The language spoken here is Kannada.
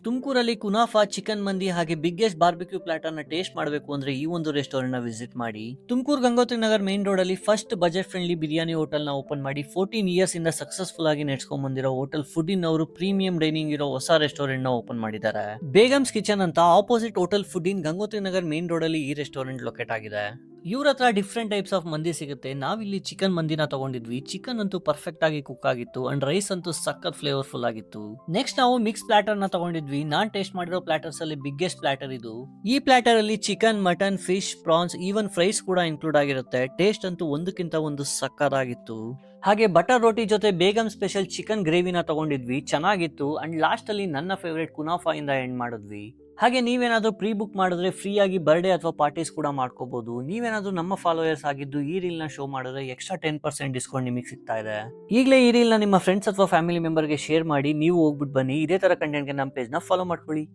ತುಮಕೂರಲ್ಲಿ ಕುನಾಫಾ ಚಿಕನ್ ಮಂದಿ ಹಾಗೆ ಬಿಗ್ಗೆಸ್ಟ್ ಬಾರ್ಬಿಕ್ಯೂ ಪ್ಲಾಟರ್ ನ ಟೇಸ್ಟ್ ಮಾಡಬೇಕು ಅಂದ್ರೆ ಈ ಒಂದು ರೆಸ್ಟೋರೆಂಟ್ ನ ವಿಸಿಟ್ ಮಾಡಿ. ತುಮಕೂರು ಗಂಗೋತ್ರಿ ನಗರ್ ಮೇನ್ ರೋಡ್ ಅಲ್ಲಿ first budget friendly biryani hotel ನ ಓಪನ್ ಮಾಡಿ 14 ಇಯರ್ಸ್ ಇಂದ ಸಕ್ಸಸ್ಫುಲ್ ಆಗಿ ನಡೆಸ್ಕೊಂಡ್ ಬಂದಿರೋ ಹೋಟೆಲ್ ಫುಡ್ ಇನ್ ಅವರು ಪ್ರೀಮಿಯಂ ಡೈನಿಂಗ್ ಇರೋ ಹೊಸ ರೆಸ್ಟೋರೆಂಟ್ ನ ಓಪನ್ ಮಾಡಿದ್ದಾರೆ. ಬೇಗಮ್ಸ್ ಕಿಚನ್ ಅಂತ opposite hotel food in Gangotri Nagar main road ಅಲ್ಲಿ ಈ ರೆಸ್ಟೋರೆಂಟ್ ಲೊಕೇಟ್ ಆಗಿದೆ. ಇವ್ರ ಹತ್ರ ಡಿಫ್ರೆಂಟ್ ಟೈಪ್ಸ್ ಆಫ್ ಮಂದಿ ಸಿಗುತ್ತೆ. ನಾವಿಲ್ಲಿ ಚಿಕನ್ ಮಂದಿನ ತಗೊಂಡಿದ್ವಿ. ಚಿಕನ್ ಅಂತೂ ಪರ್ಫೆಕ್ಟ್ ಆಗಿ ಕುಕ್ ಆಗಿತ್ತು ಅಂಡ್ ರೈಸ್ ಅಂತೂ ಸಖತ್ ಫ್ಲೇವರ್ಫುಲ್ ಆಗಿತ್ತು. ನೆಕ್ಸ್ಟ್ ನಾವು ಮಿಕ್ಸ್ ಪ್ಲಾಟರ್ ನ ತಗೊಂಡಿದ್ವಿ. ನಾನ್ ಟೇಸ್ಟ್ ಮಾಡಿರೋ ಪ್ಲಾಟರ್ಸ್ ಅಲ್ಲಿ ಬಿಗ್ಗೆಸ್ಟ್ ಪ್ಲಾಟರ್ ಇದು. ಈ ಪ್ಲಾಟರ್ ಅಲ್ಲಿ chicken, mutton, fish, prawns, even fries ಕೂಡ ಇನ್ಕ್ಲೂಡ್ ಆಗಿರುತ್ತೆ. ಟೇಸ್ಟ್ ಅಂತೂ ಒಂದಕ್ಕಿಂತ ಒಂದು ಸಕ್ಕತ್ತಾಗಿತ್ತು. ಹಾಗೆ ಬಟರ್ ರೋಟಿ ಜೊತೆ ಬೇಗಂ ಸ್ಪೆಷಲ್ ಚಿಕನ್ ಗ್ರೇವಿನ ತಗೊಂಡಿದ್ವಿ. ಚೆನ್ನಾಗಿತ್ತು. ಅಂಡ್ ಲಾಸ್ಟ್ ಅಲ್ಲಿ ನನ್ನ ಫೇವರೇಟ್ ಕುನಾಫಾ ಇಂದ ಎಂಡ್ ಮಾಡಿದ್ವಿ. ಹಾಗೆ ನೀವೇನಾದ್ರೂ ಪ್ರೀ ಬುಕ್ ಮಾಡಿದ್ರೆ ಫ್ರೀ ಆಗಿ ಬರ್ಡೇ ಅಥವಾ ಪಾರ್ಟೀಸ್ ಕೂಡ ಮಾಡ್ಕೋಬಹುದು. ನೀವೇನಾದ್ರೂ ನಮ್ಮ ಫಾಲೋಯರ್ಸ್ ಆಗಿದ್ದು ಈ ರೀಲ್ ನ ಶೋ ಮಾಡಿದ್ರೆ ಎಕ್ಸ್ಟ್ರಾ 10% ಡಿಸ್ಕೌಂಟ್ ನಿಮಗೆ ಸಿಗ್ತಾ ಇದೆ. ಈಗಲೇ ಈ ರೀಲ್ ನ ನಿಮ್ಮ ಫ್ರೆಂಡ್ಸ್ ಅಥವಾ ಫ್ಯಾಮಿಲಿ ಮೆಂಬರ್ಗೆ ಶೇರ್ ಮಾಡಿ. ನೀವು ಹೋಗ್ಬಿಟ್ಟು ಬನ್ನಿ. ಇದೇ ತರ ಕಂಟೆಂಟ್ಗೆ ನಮ್ಮ ಪೇಜ್ ನ ಫಾಲೋ ಮಾಡ್ಕೊಳ್ಳಿ.